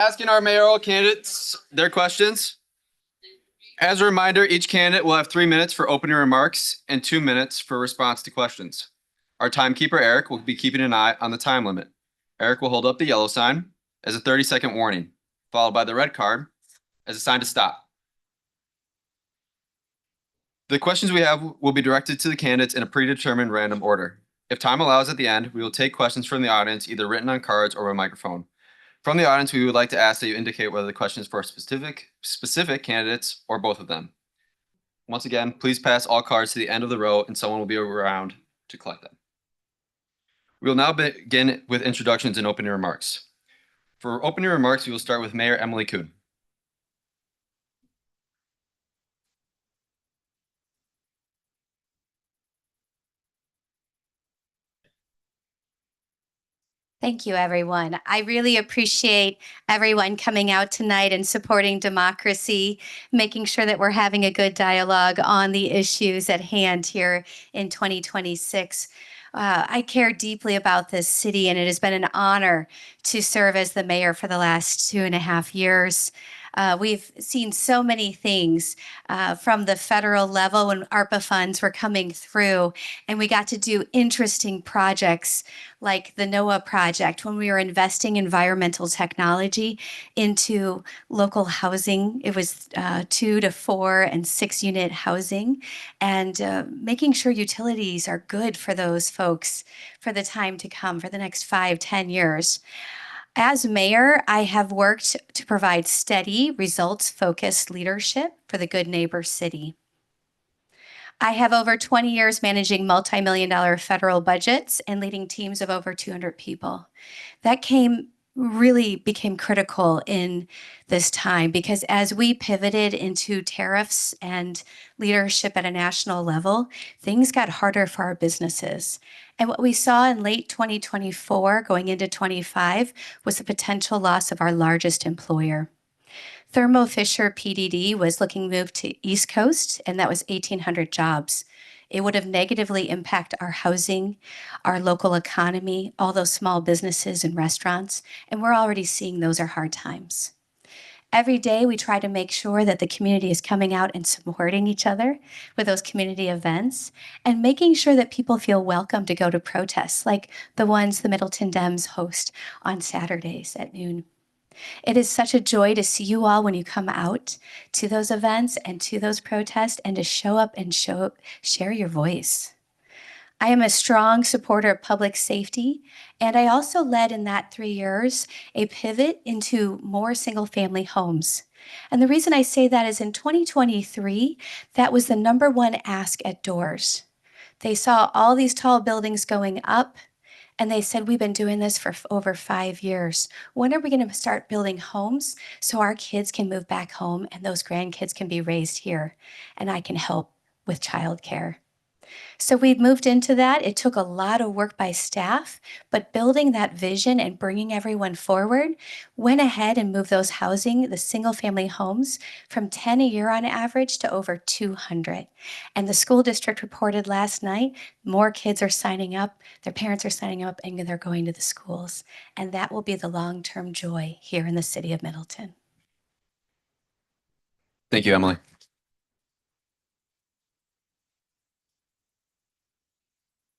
Asking our mayoral candidates their questions. As a reminder, each candidate will have 3 minutes for opening remarks and 2 minutes for response to questions. Our timekeeper, Eric, will be keeping an eye on the time limit. Eric will hold up the yellow sign as a 30-second warning, followed by the red card as a sign to stop. The questions we have will be directed to the candidates in a predetermined random order. If time allows at the end, we will take questions from the audience, either written on cards or by microphone. From the audience, we would like to ask that you indicate whether the question is for specific candidates or both of them. Once again, please pass all cards to the end of the row and someone will be around to collect them. We will now begin with introductions and opening remarks. For opening remarks, we will start with Mayor Emily Kuhn. Thank you, everyone. I really appreciate everyone coming out tonight and supporting democracy, making sure that we're having a good dialogue on the issues at hand here in 2026. I care deeply about this city, and it has been an honor to serve as the mayor for the last 2.5 years. We've seen so many things from the federal level when ARPA funds were coming through, and we got to do interesting projects like the NOAA project when we were investing environmental technology into local housing. It was 2 to 4 and 6 unit housing, and making sure utilities are good for those folks for the time to come, for the next 5-10 years. As mayor, I have worked to provide steady, results-focused leadership for the Good Neighbor City. I have over 20 years managing multi-million-dollar federal budgets and leading teams of over 200 people. That really became critical in this time because as we pivoted into tariffs and leadership at a national level, things got harder for our businesses. And what we saw in late 2024 going into 25 was the potential loss of our largest employer. Thermo Fisher PDD was looking to move to East Coast, and that was 1,800 jobs. It would have negatively impacted our housing, our local economy, all those small businesses and restaurants, and we're already seeing those are hard times. Every day we try to make sure that the community is coming out and supporting each other with those community events and making sure that people feel welcome to go to protests like the ones the Middleton Dems host on Saturdays at noon. It is such a joy to see you all when you come out to those events and to those protests and to show up and share your voice. I am a strong supporter of public safety, and I also led in that 3 years a pivot into more single-family homes. And the reason I say that is in 2023, that was the #1 ask at doors. They saw all these tall buildings going up, and they said, we've been doing this for over 5 years. When are we going to start building homes so our kids can move back home and those grandkids can be raised here and I can help with childcare? So we moved into that. It took a lot of work by staff, but building that vision and bringing everyone forward went ahead and moved those the single family homes from 10 a year on average to over 200. And the school district reported last night, more kids are signing up, their parents are signing up, and they're going to the schools. And that will be the long-term joy here in the city of Middleton. Thank you, Emily.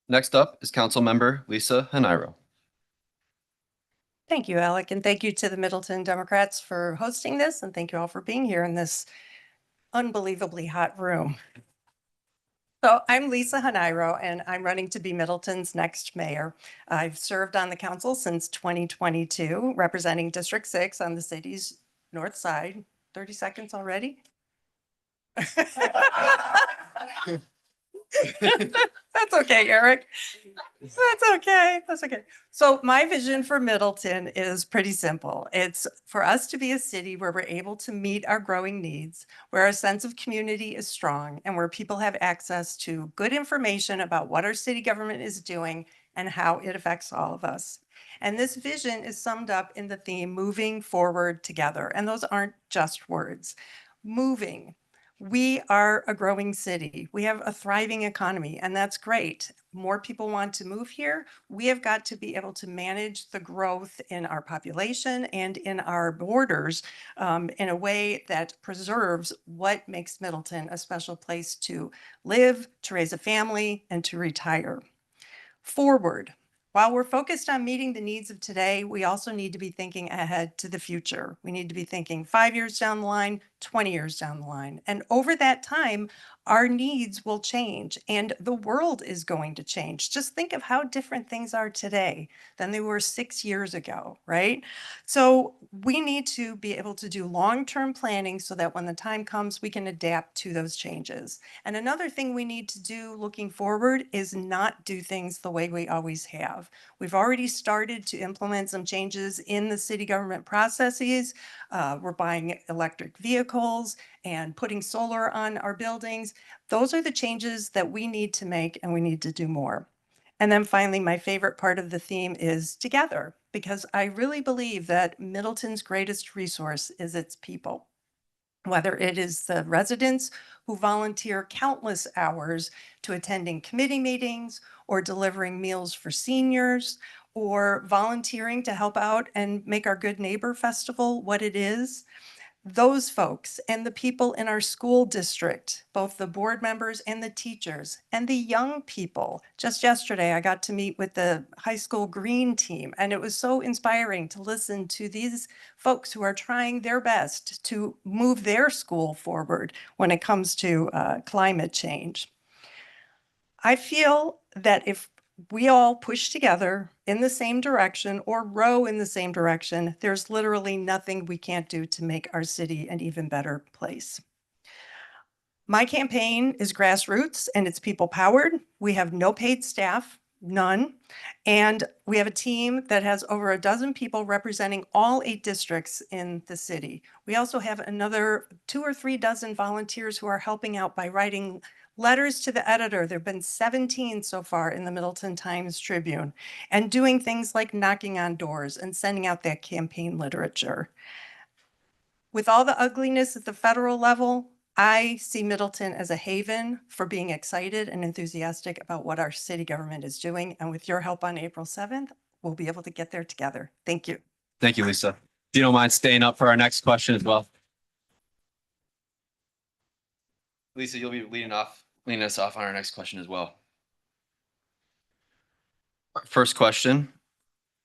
Next up is Councilmember Lisa Hanairo. Thank you, Alec, and thank you to the Middleton Democrats for hosting this, and thank you all for being here in this unbelievably hot room. So I'm Lisa Hanairo, and I'm running to be Middleton's next mayor. I've served on the council since 2022, representing District 6 on the city's north side. 30 seconds already? That's okay, Eric. That's okay. That's okay. So my vision for Middleton is pretty simple. It's for us to be a city where we're able to meet our growing needs, where our sense of community is strong, and where people have access to good information about what our city government is doing and how it affects all of us. And this vision is summed up in the theme, moving forward together. And those aren't just words. Moving. We are a growing city. We have a thriving economy, and that's great. More people want to move here. We have got to be able to manage the growth in our population and in our borders in a way that preserves what makes Middleton a special place to live, to raise a family, and to retire. Forward. While we're focused on meeting the needs of today, we also need to be thinking ahead to the future. We need to be thinking 5 years down the line, 20 years down the line. And over that time, our needs will change and the world is going to change. Just think of how different things are today than they were 6 years ago, right? So we need to be able to do long-term planning so that when the time comes, we can adapt to those changes. And another thing we need to do looking forward is not do things the way we always have. We've already started to implement some changes in the city government processes. We're buying electric vehicles and putting solar on our buildings. Those are the changes that we need to make, and we need to do more. And then finally, my favorite part of the theme is together, because I really believe that Middleton's greatest resource is its people. Whether it is the residents who volunteer countless hours to attending committee meetings or delivering meals for seniors, or volunteering to help out and make our Good Neighbor Festival what it is, those folks and the people in our school district, both the board members and the teachers and the young people. Just yesterday, I got to meet with the high school green team, and it was so inspiring to listen to these folks who are trying their best to move their school forward when it comes to climate change. I feel that if we all push together in the same direction or row in the same direction, there's literally nothing we can't do to make our city an even better place. My campaign is grassroots and it's people powered. We have no paid staff, none. And we have a team that has over a dozen people representing all 8 districts in the city. We also have another 2 or 3 dozen volunteers who are helping out by writing letters to the editor. There have been 17 so far in the Middleton Times-Tribune, and doing things like knocking on doors and sending out that campaign literature. With all the ugliness at the federal level, I see Middleton as a haven for being excited and enthusiastic about what our city government is doing. And with your help on April 7th, we'll be able to get there together. Thank you. Thank you, Lisa. If you don't mind staying up for our next question as well. Lisa, you'll be leading us off on our next question as well. First question,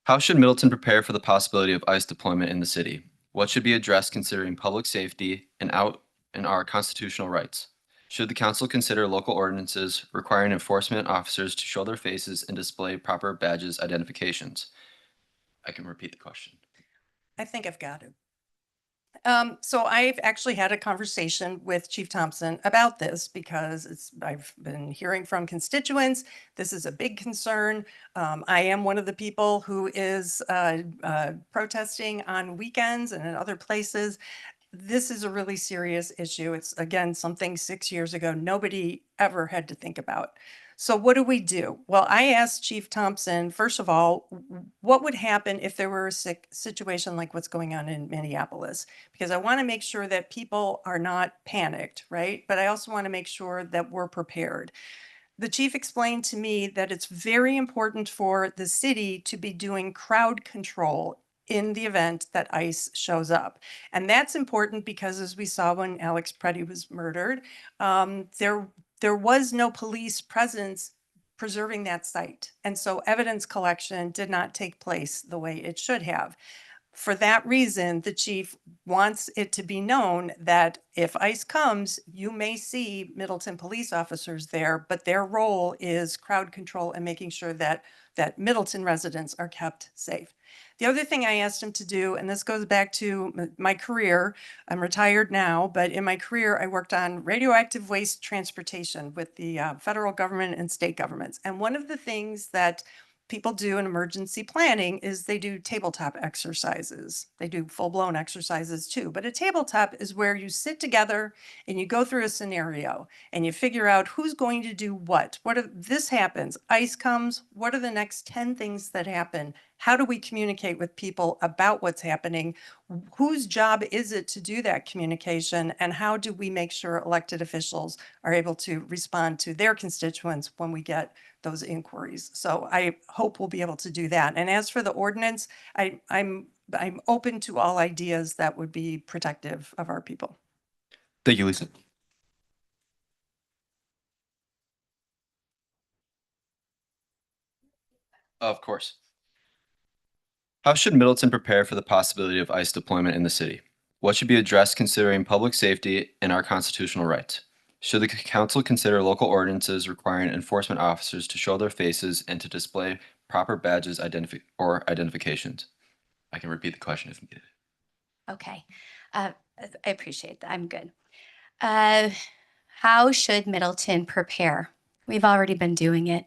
how should Middleton prepare for the possibility of ICE deployment in the city? What should be addressed considering public safety and our constitutional rights? Should the council consider local ordinances requiring enforcement officers to show their faces and display proper badges identifications? I can repeat the question. I think I've got it. So I've actually had a conversation with Chief Thompson about this because I've been hearing from constituents. This is a big concern. I am one of the people who is protesting on weekends and in other places. This is a really serious issue. It's, again, something 6 years ago nobody ever had to think about. So what do we do? Well, I asked Chief Thompson, first of all, what would happen if there were a situation like what's going on in Minneapolis? Because I want to make sure that people are not panicked, right? But I also want to make sure that we're prepared. The chief explained to me that it's very important for the city to be doing crowd control in the event that ICE shows up. And that's important because, as we saw when Alex Preddy was murdered, there was no police presence preserving that site. And so evidence collection did not take place the way it should have. For that reason, the chief wants it to be known that if ICE comes, you may see Middleton police officers there, but their role is crowd control and making sure that Middleton residents are kept safe. The other thing I asked him to do, and this goes back to my career, I'm retired now, but in my career, I worked on radioactive waste transportation with the federal government and state governments. And one of the things that people do in emergency planning is they do tabletop exercises. They do full-blown exercises too, but a tabletop is where you sit together and you go through a scenario and you figure out who's going to do what. This happens, ICE comes, what are the next 10 things that happen how do we communicate with people about what's happening? Whose job is it to do that communication? And how do we make sure elected officials are able to respond to their constituents when we get those inquiries? So I hope we'll be able to do that. And as for the ordinance, I'm open to all ideas that would be protective of our people. Thank you, Lisa. Of course. How should Middleton prepare for the possibility of ICE deployment in the city? What should be addressed considering public safety and our constitutional rights? Should the council consider local ordinances requiring enforcement officers to show their faces and to display proper badges or identifications? I can repeat the question if needed. Okay. I appreciate that. I'm good. Uh, how should Middleton prepare? We've already been doing it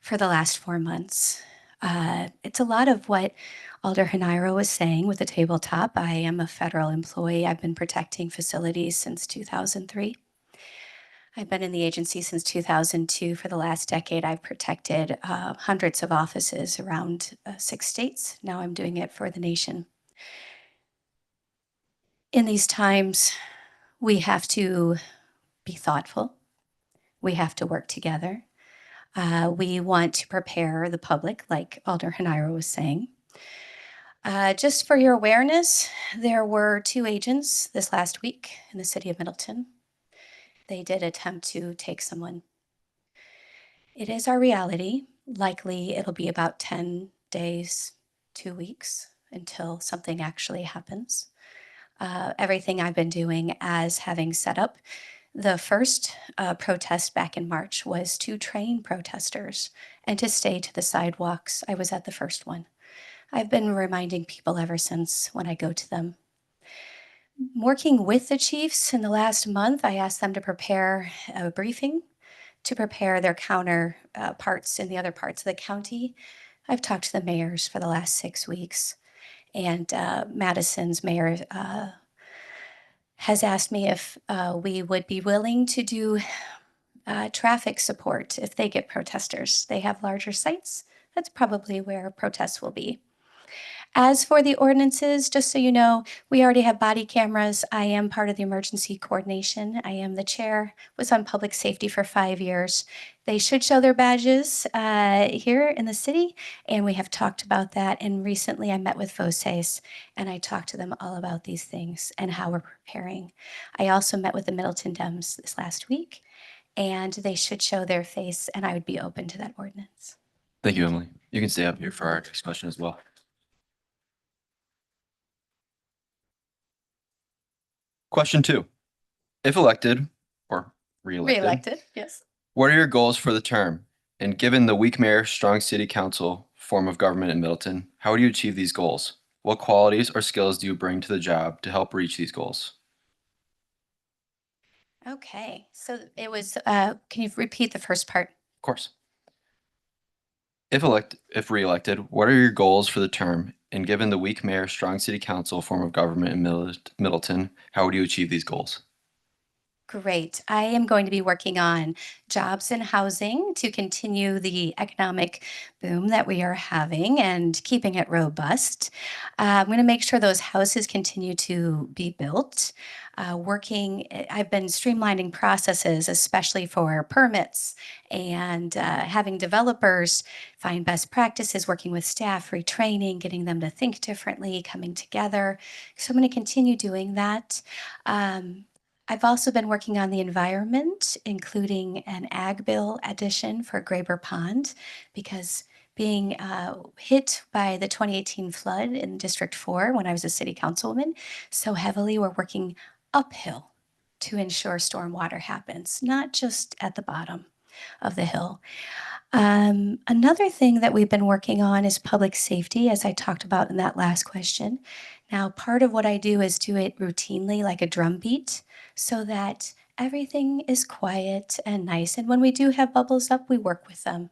for the last 4 months. It's a lot of what Alder Hanairo was saying with the tabletop. I am a federal employee. I've been protecting facilities since 2003. I've been in the agency since 2002. For the last decade, I've protected hundreds of offices around 6 states. Now I'm doing it for the nation. In these times, we have to be thoughtful. We have to work together. We want to prepare the public, like Alder Hanairo was saying. Just for your awareness, there were 2 agents this last week in the city of Middleton. They did attempt to take someone. It is our reality. Likely it'll be about 10 days, 2 weeks until something actually happens. Everything I've been doing as having set up the first protest back in March was to train protesters and to stay to the sidewalks. I was at the first one. I've been reminding people ever since when I go to them. Working with the chiefs in the last month, I asked them to prepare a briefing to prepare their counterparts in the other parts of the county. I've talked to the mayors for the last 6 weeks, and Madison's mayor has asked me if we would be willing to do traffic support if they get protesters. They have larger sites. That's probably where protests will be. As for the ordinances, just so you know, we already have body cameras. I am part of the emergency coordination. I am the chair, was on public safety for 5 years. They should show their badges here in the city, and we have talked about that. And recently I met with FOSES, and I talked to them all about these things and how we're preparing. I also met with the Middleton Dems this last week, and they should show their face, and I would be open to that ordinance. Thank you, Emily. You can stay up here for our next question as well. Question 2. If elected or re-elected, Re-elected, yes. what are your goals for the term? And given the weak mayor, strong city council form of government in Middleton, how would you achieve these goals? What qualities or skills do you bring to the job to help reach these goals? Okay, so it was, can you repeat the first part? Of course. If re-elected, what are your goals for the term? And given the weak mayor, strong city council form of government in Middleton, how would you achieve these goals? Great. I am going to be working on jobs and housing to continue the economic boom that we are having and keeping it robust. I'm going to make sure those houses continue to be built. I've been streamlining processes, especially for permits and having developers find best practices, working with staff, retraining, getting them to think differently, coming together. So I'm going to continue doing that. I've also been working on the environment, including an ag bill addition for Graber Pond, because being hit by the 2018 flood in District 4 when I was a city councilwoman so heavily, we're working uphill to ensure stormwater happens, not just at the bottom of the hill. Another thing that we've been working on is public safety, as I talked about in that last question. Now, part of what I do is do it routinely, like a drum beat, so that everything is quiet and nice. And when we do have bubbles up, we work with them.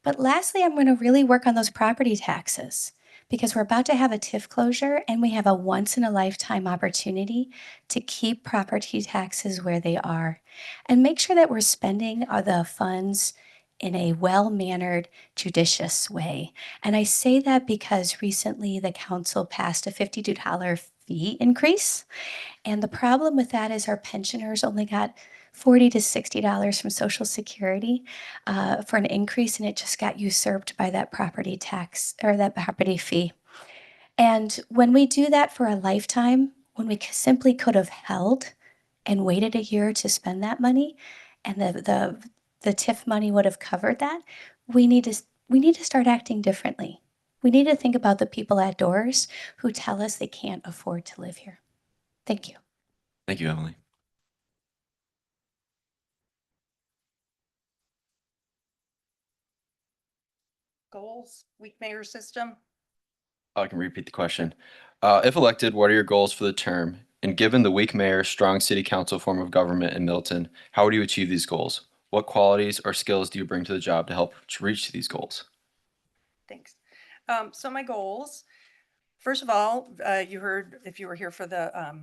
But lastly, I'm going to really work on those property taxes because we're about to have a TIF closure and we have a once in a lifetime opportunity to keep property taxes where they are and make sure that we're spending the funds in a well-mannered, judicious way. And I say that because recently the council passed a $52 fee increase. And the problem with that is our pensioners only got $40 to $60 from Social Security for an increase, and it just got usurped by that property tax or that property fee. And when we do that for a lifetime, when we simply could have held and waited a year to spend that money, and the TIF money would have covered that, we need to start acting differently. We need to think about the people at doors who tell us they can't afford to live here. Thank you. Thank you, Emily. Goals, weak mayor system. I can repeat the question. If elected, what are your goals for the term? And given the weak mayor, strong city council form of government in Milton, how would you achieve these goals? What qualities or skills do you bring to the job to help reach these goals? Thanks. So my goals, first of all, you heard, if you were here for the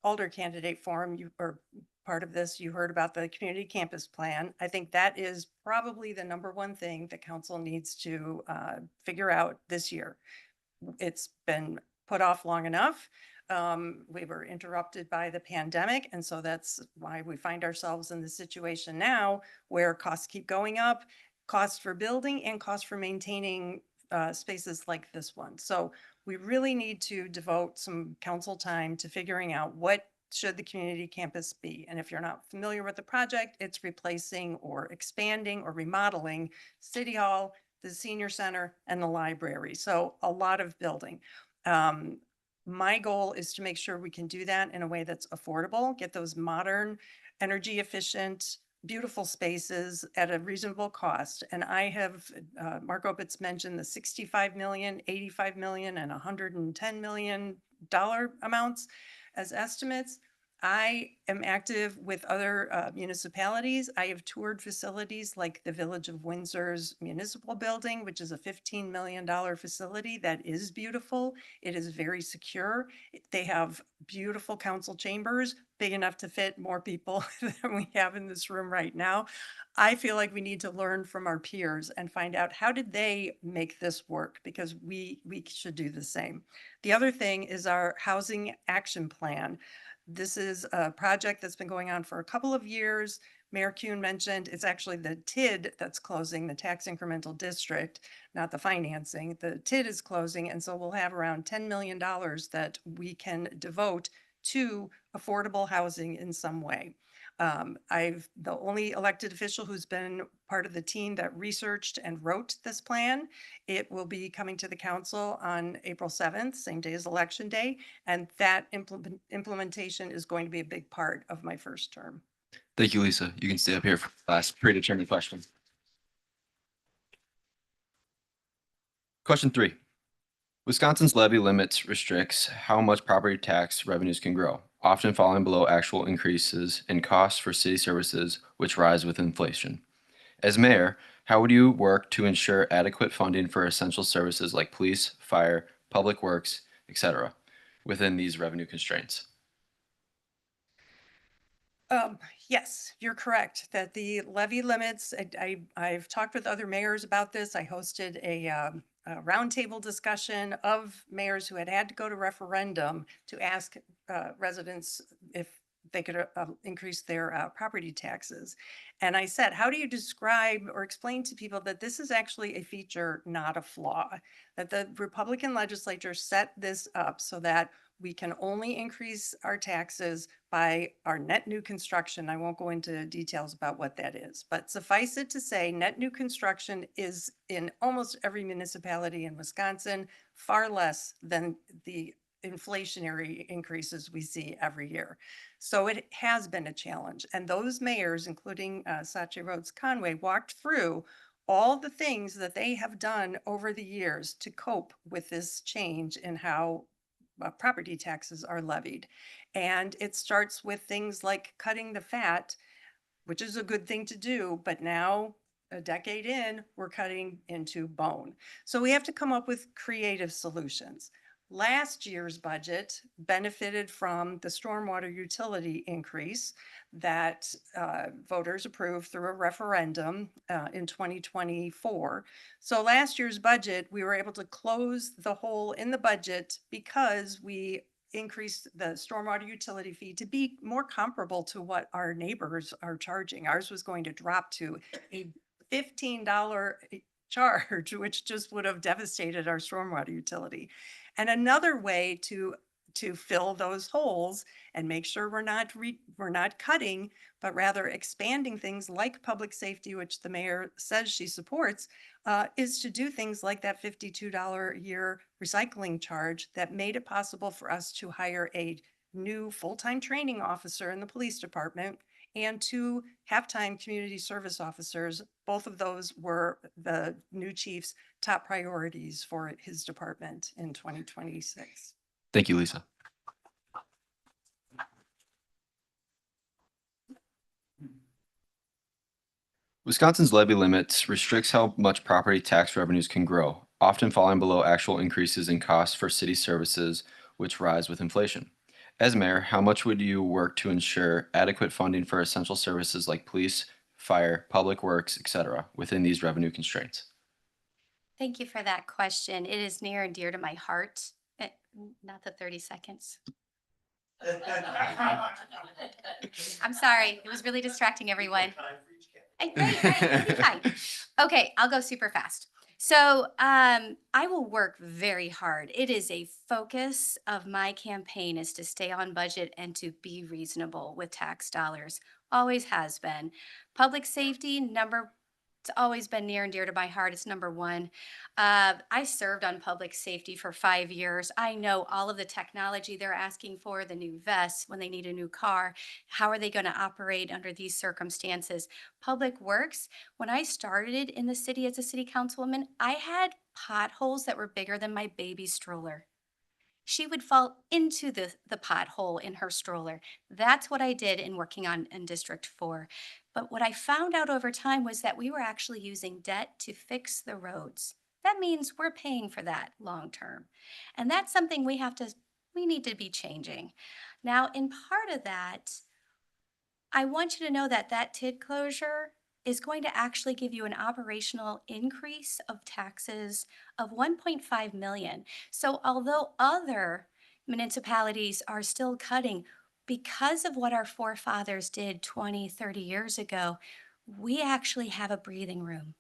Alder candidate forum, you or part of this, you heard about the community campus plan. I think that is probably the number one thing that council needs to figure out this year. It's been put off long enough. We were interrupted by the pandemic, and so that's why we find ourselves in the situation now where costs keep going up, costs for building and costs for maintaining spaces like this one. So we really need to devote some council time to figuring out what should the community campus be. And if you're not familiar with the project, it's replacing or expanding or remodeling City Hall, the senior center, and the library. So a lot of building. My goal is to make sure we can do that in a way that's affordable, get those modern, energy efficient, beautiful spaces at a reasonable cost. And I have, Mark Opitz mentioned the 65 million, 85 million, and $110 million amounts as estimates. I am active with other municipalities. I have toured facilities like the Village of Windsor's municipal building, which is a $15 million facility that is beautiful. It is very secure. They have beautiful council chambers, big enough to fit more people than we have in this room right now. I feel like we need to learn from our peers and find out how did they make this work, because we should do the same. The other thing is our housing action plan. This is a project that's been going on for a couple of years. Mayor Kuhn mentioned it's actually the TID that's closing, the tax incremental district, not the financing. The TID is closing, and so we'll have around $10 million that we can devote to affordable housing in some way. I've the only elected official who's been part of the team that researched and wrote this plan. It will be coming to the council on April 7th, same day as election day. And that implementation is going to be a big part of my first term. Thank you, Lisa. You can stay up here for the last predetermined question. Question 3. Wisconsin's levy limits restricts how much property tax revenues can grow, often falling below actual increases in costs for city services, which rise with inflation. As mayor, how would you work to ensure adequate funding for essential services like police, fire, public works, etc., within these revenue constraints? Yes, you're correct that the levy limits, I've talked with other mayors about this. I hosted a roundtable discussion of mayors who had to go to referendum to ask residents if they could increase their property taxes. And I said, how do you describe or explain to people that this is actually a feature, not a flaw? That the Republican legislature set this up so that we can only increase our taxes by our net new construction. I won't go into details about what that is, but suffice it to say, net new construction is in almost every municipality in Wisconsin, far less than the inflationary increases we see every year. So it has been a challenge. And those mayors, including Sache Rhodes Conway, walked through all the things that they have done over the years to cope with this change in how property taxes are levied. And it starts with things like cutting the fat, which is a good thing to do, but now a decade in, we're cutting into bone. So we have to come up with creative solutions. Last year's budget benefited from the stormwater utility increase that voters approved through a referendum in 2024. So last year's budget, we were able to close the hole in the budget because we increased the stormwater utility fee to be more comparable to what our neighbors are charging. Ours was going to drop to a $15 charge, which just would have devastated our stormwater utility. And another way to fill those holes and make sure we're not cutting, but rather expanding things like public safety, which the mayor says she supports, is to do things like that $52 a year recycling charge that made it possible for us to hire a new full-time training officer in the police department and two half-time community service officers. Both of those were the new chief's top priorities for his department in 2026. Thank you, Lisa. Wisconsin's levy limit restricts how much property tax revenues can grow, often falling below actual increases in costs for city services, which rise with inflation. As mayor, how much would you work to ensure adequate funding for essential services like police, fire, public works, etc., within these revenue constraints? Thank you for that question. It is near and dear to my heart. Not the 30 seconds. I'm sorry. It was really distracting everyone. Right, you'll be fine. Okay, I'll go super fast. So I will work very hard. It is a focus of my campaign is to stay on budget and to be reasonable with tax dollars. Always has been. Public safety, it's always been near and dear to my heart. It's number one. I served on public safety for 5 years. I know all of the technology they're asking for, the new vests when they need a new car. How are they going to operate under these circumstances? Public works, when I started in the city as a city councilwoman, I had potholes that were bigger than my baby stroller. She would fall into the pothole in her stroller. That's what I did in working on in District 4. But what I found out over time was that we were actually using debt to fix the roads. That means we're paying for that long term. And that's something we need to be changing. Now, in part of that, I want you to know that that TID closure is going to actually give you an operational increase of taxes of 1.5 million. So although other municipalities are still cutting, because of what our forefathers did 20, 30 years ago, we actually have a breathing room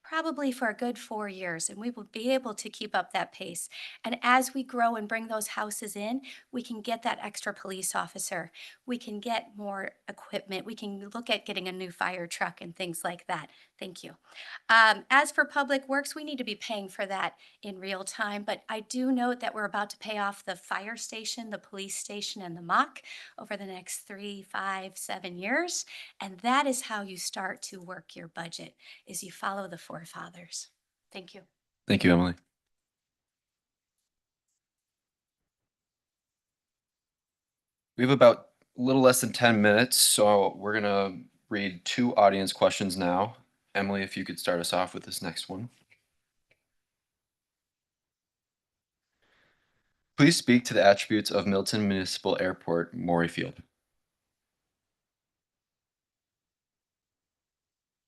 probably for a good 4 years, and we will be able to keep up that pace. And as we grow and bring those houses in, we can get that extra police officer. We can get more equipment. We can look at getting a new fire truck and things like that. Thank you. As for public works, we need to be paying for that in real time, but I do note that we're about to pay off the fire station, the police station, and the mock over the next 3, 5, 7 years. And that is how you start to work your budget, is you follow the forefathers. Thank you. Thank you, Emily. We have about a little less than 10 minutes, so we're going to read 2 audience questions now. Emily, if you could start us off with this next one. Please speak to the attributes of Milton Municipal Airport, Maury Field.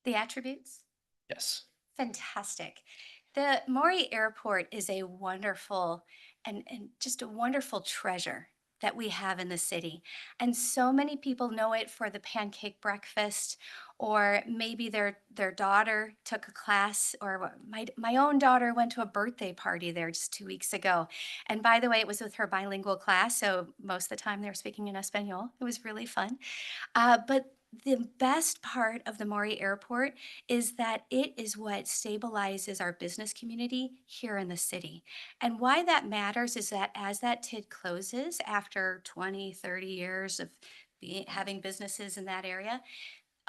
The attributes? Yes. Fantastic. The Maury Airport is a wonderful and just a wonderful treasure that we have in the city. And so many people know it for the pancake breakfast, or maybe their daughter took a class, or my own daughter went to a birthday party there just 2 weeks ago. And by the way, it was with her bilingual class, so most of the time they were speaking in Espanol. It was really fun. But the best part of the Maury Airport is that it is what stabilizes our business community here in the city. And why that matters is that as that TID closes after 20, 30 years of having businesses in that area,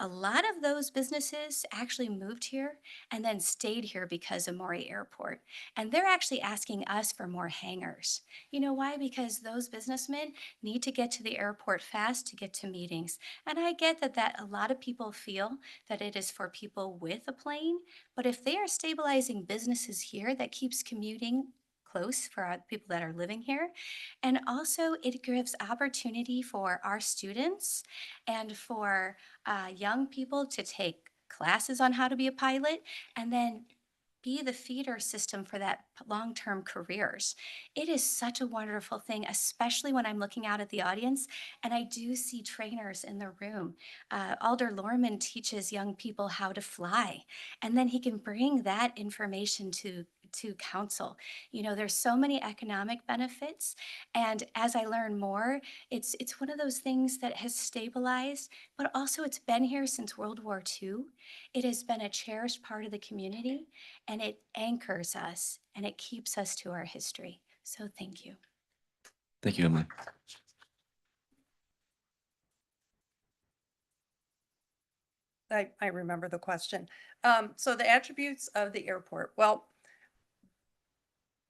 a lot of those businesses actually moved here and then stayed here because of Maury Airport. And they're actually asking us for more hangars. You know why? Because those businessmen need to get to the airport fast to get to meetings. And I get that a lot of people feel that it is for people with a plane, but if they are stabilizing businesses here that keeps commuting close for our people that are living here. And also it gives opportunity for our students and for young people to take classes on how to be a pilot and then be the feeder system for that long-term careers. It is such a wonderful thing, especially when I'm looking out at the audience and I do see trainers in the room. Alder Lorman teaches young people how to fly, and then he can bring that information to council. You know, there's so many economic benefits, and as I learn more, it's one of those things that has stabilized, but also it's been here since World War II. It has been a cherished part of the community, and it anchors us and it keeps us to our history. So thank you. Thank you, Emily. I remember the question. So the attributes of the airport. Well,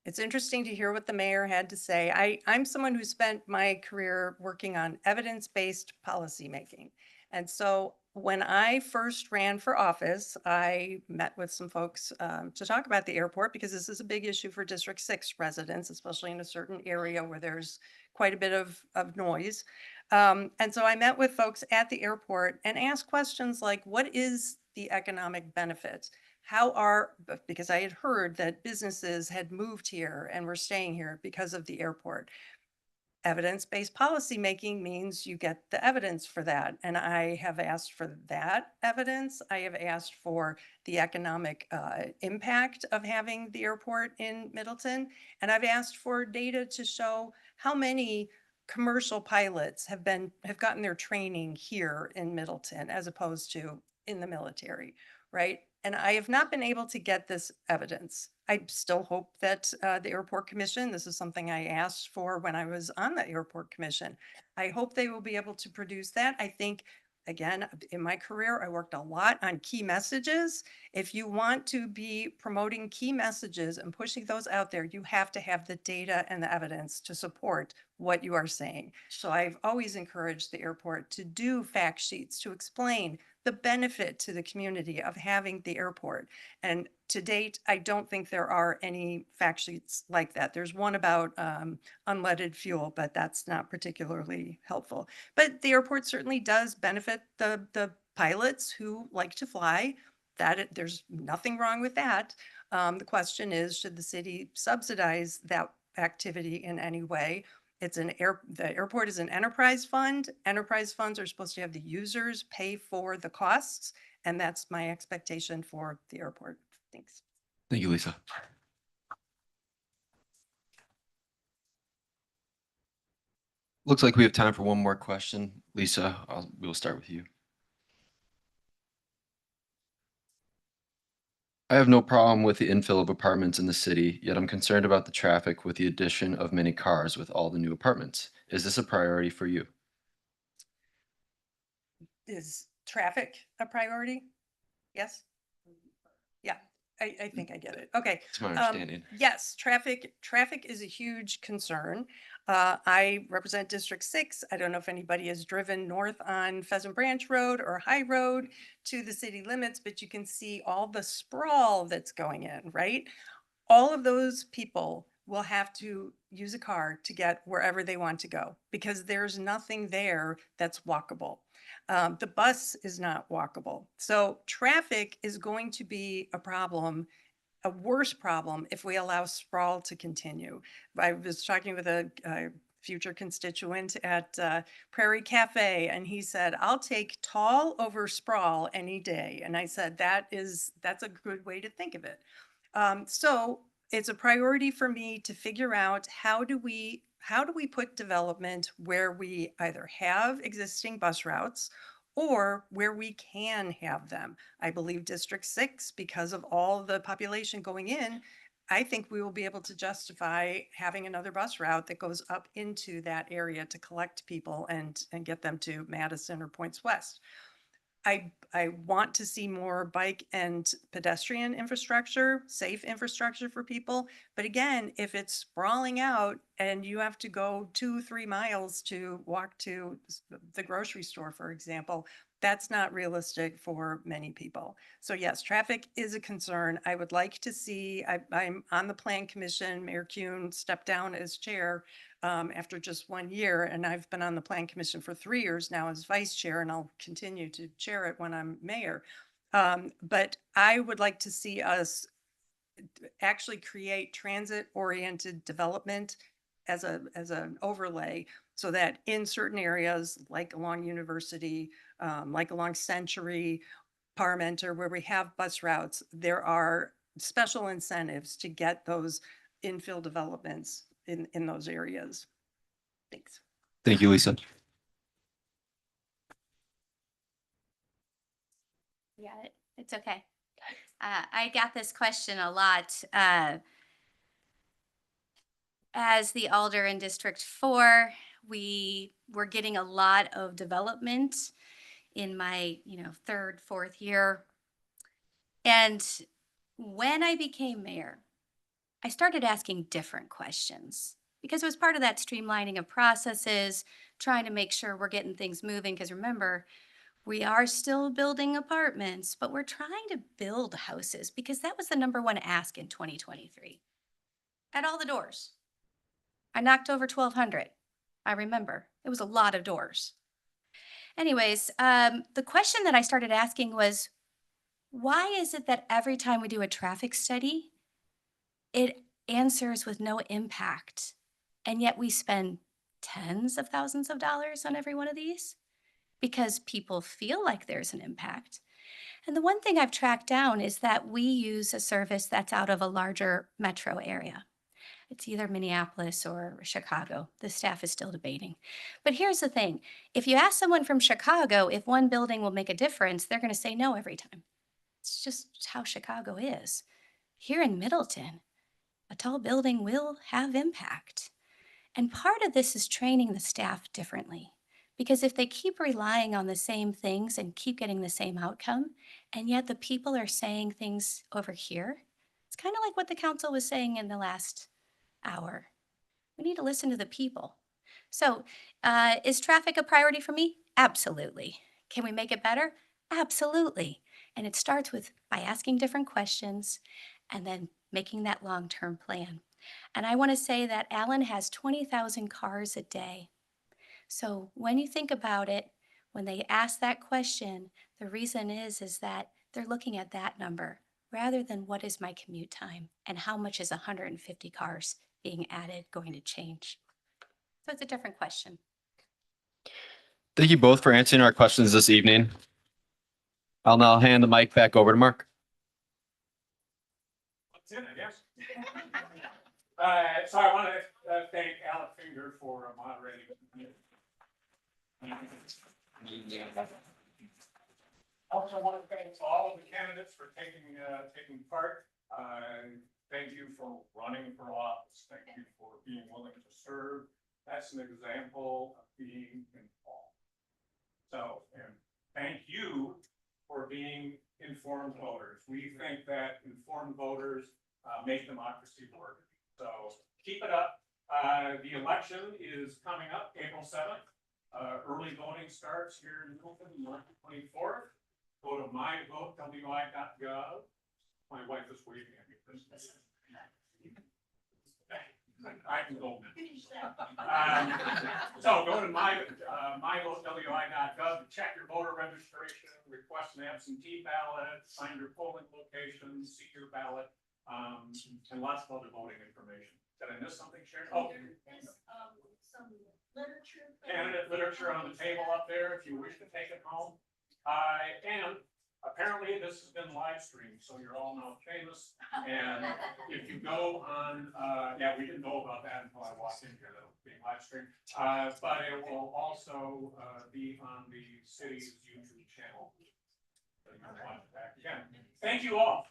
it's interesting to hear what the mayor had to say. I'm someone who spent my career working on evidence-based policymaking. And so when I first ran for office, I met with some folks to talk about the airport because this is a big issue for District 6 residents, especially in a certain area where there's quite a bit of noise. And so I met with folks at the airport and asked questions like, what is the economic benefit? Because I had heard that businesses had moved here and were staying here because of the airport. Evidence-based policymaking means you get the evidence for that. And I have asked for that evidence. I have asked for the economic impact of having the airport in Middleton. And I've asked for data to show how many commercial pilots have gotten their training here in Middleton as opposed to in the military, right? And I have not been able to get this evidence. I still hope that the airport commission, this is something I asked for when I was on the airport commission. I hope they will be able to produce that. I think, again, in my career, I worked a lot on key messages. If you want to be promoting key messages and pushing those out there, you have to have the data and the evidence to support what you are saying. So I've always encouraged the airport to do fact sheets to explain the benefit to the community of having the airport. And to date, I don't think there are any fact sheets like that. There's one about unleaded fuel, but that's not particularly helpful. But the airport certainly does benefit the pilots who like to fly. There's nothing wrong with that. The question is, should the city subsidize that activity in any way? The airport is an enterprise fund. Enterprise funds are supposed to have the users pay for the costs, and that's my expectation for the airport. Thanks. Thank you, Lisa. Looks like we have time for one more question. Lisa, we'll start with you. I have no problem with the infill of apartments in the city, yet I'm concerned about the traffic with the addition of many cars with all the new apartments. Is this a priority for you? Is traffic a priority? Yes? Yeah, I think I get it. Okay. That's my understanding. Yes, traffic is a huge concern. I represent District 6. I don't know if anybody has driven north on Pheasant Branch Road or High Road to the city limits, but you can see all the sprawl that's going in, right? All of those people will have to use a car to get wherever they want to go because there's nothing there that's walkable. The bus is not walkable. So traffic is going to be a problem, a worse problem if we allow sprawl to continue. I was talking with a future constituent at Prairie Cafe, and he said, "I'll take tall over sprawl any day." And I said, that's a good way to think of it. So it's a priority for me to figure out how do we put development where we either have existing bus routes or where we can have them. I believe District 6, because of all the population going in, I think we will be able to justify having another bus route that goes up into that area to collect people and get them to Madison or Points West. I want to see more bike and pedestrian infrastructure, safe infrastructure for people. But again, if it's sprawling out and you have to go 2-3 miles to walk to the grocery store, for example, that's not realistic for many people. So yes, traffic is a concern. I would like to see, I'm on the Plan Commission. Mayor Kuhn stepped down as chair after just 1 year, and I've been on the Plan Commission for 3 years now as vice chair, and I'll continue to chair it when I'm mayor. But I would like to see us actually create transit-oriented development as an overlay, so that in certain areas, like along University, like along Century, Parmenter, where we have bus routes, there are special incentives to get those infill developments in those areas. Thanks. Thank you, Lisa. Yeah, it's okay. I got this question a lot. As the alder in District 4, we were getting a lot of development in my, third, fourth year. And when I became mayor, I started asking different questions because it was part of that streamlining of processes, trying to make sure we're getting things moving. Because remember, we are still building apartments, but we're trying to build houses because that was the number one ask in 2023 at all the doors. I knocked over 1,200. I remember it was a lot of doors. Anyways, the question that I started asking was, why is it that every time we do a traffic study, it answers with no impact, and yet we spend tens of thousands of dollars on every one of these? Because people feel like there's an impact. And the one thing I've tracked down is that we use a service that's out of a larger metro area. It's either Minneapolis or Chicago. The staff is still debating. But here's the thing. If you ask someone from Chicago if one building will make a difference, they're going to say no every time. It's just how Chicago is. Here in Middleton, a tall building will have impact. And part of this is training the staff differently. Because if they keep relying on the same things and keep getting the same outcome, and yet the people are saying things over here, it's kind of like what the council was saying in the last hour. We need to listen to the people. So, is traffic a priority for me? Absolutely. Can we make it better? Absolutely. And it starts with by asking different questions and then making that long-term plan. And I want to say that Allen has 20,000 cars a day. So when you think about it, when they ask that question, the reason is that they're looking at that number rather than what is my commute time and how much is 150 cars being added going to change. So it's a different question. Thank you both for answering our questions this evening. I'll now hand the mic back over to Mark. That's it, I guess. So I want to thank Alec Finger for moderating. Also want to thank all of the candidates for taking part. Thank you for running for office. Thank you for being willing to serve. That's an example of being involved. So, and thank you for being informed voters. We think that informed voters make democracy work. So keep it up. The election is coming up April 7th. Early voting starts here in Middleton, March 24th. Go to myvotewi.gov. My wife is waving at me. I can go. So go to myvotewi.gov to check your voter registration, request an absentee ballot, find your polling location, see your ballot, and lots of other voting information. Did I miss something, Sharon? Oh, some literature. Candidate literature on the table up there if you wish to take it home. And apparently this has been live streamed, so you're all now famous. And if you go on, yeah, we didn't know about that until I walked in here, that it was being live streamed. But it will also be on the city's YouTube channel. So you can watch it back again. Thank you all.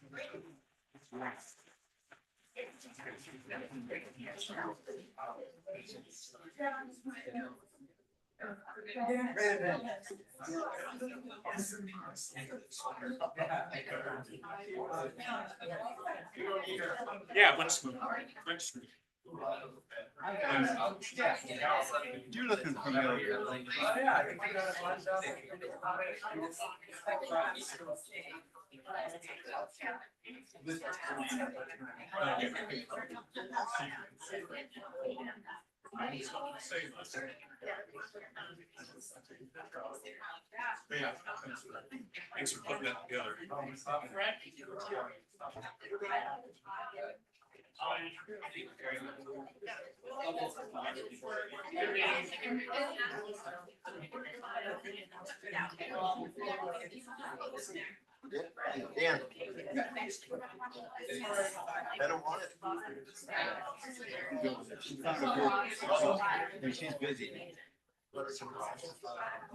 Yeah, let's. You're looking familiar. Yeah, thanks for putting that together. Dan. I don't want it. She found a girl. And she's busy.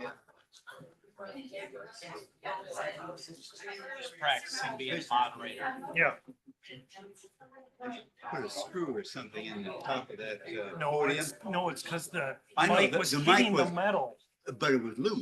Yeah. Just practicing being a moderator. Yeah. Put a screw or something in the top of that No, podium, it's because the I know, mic the- was the mic hitting the was- metal. but it was loose.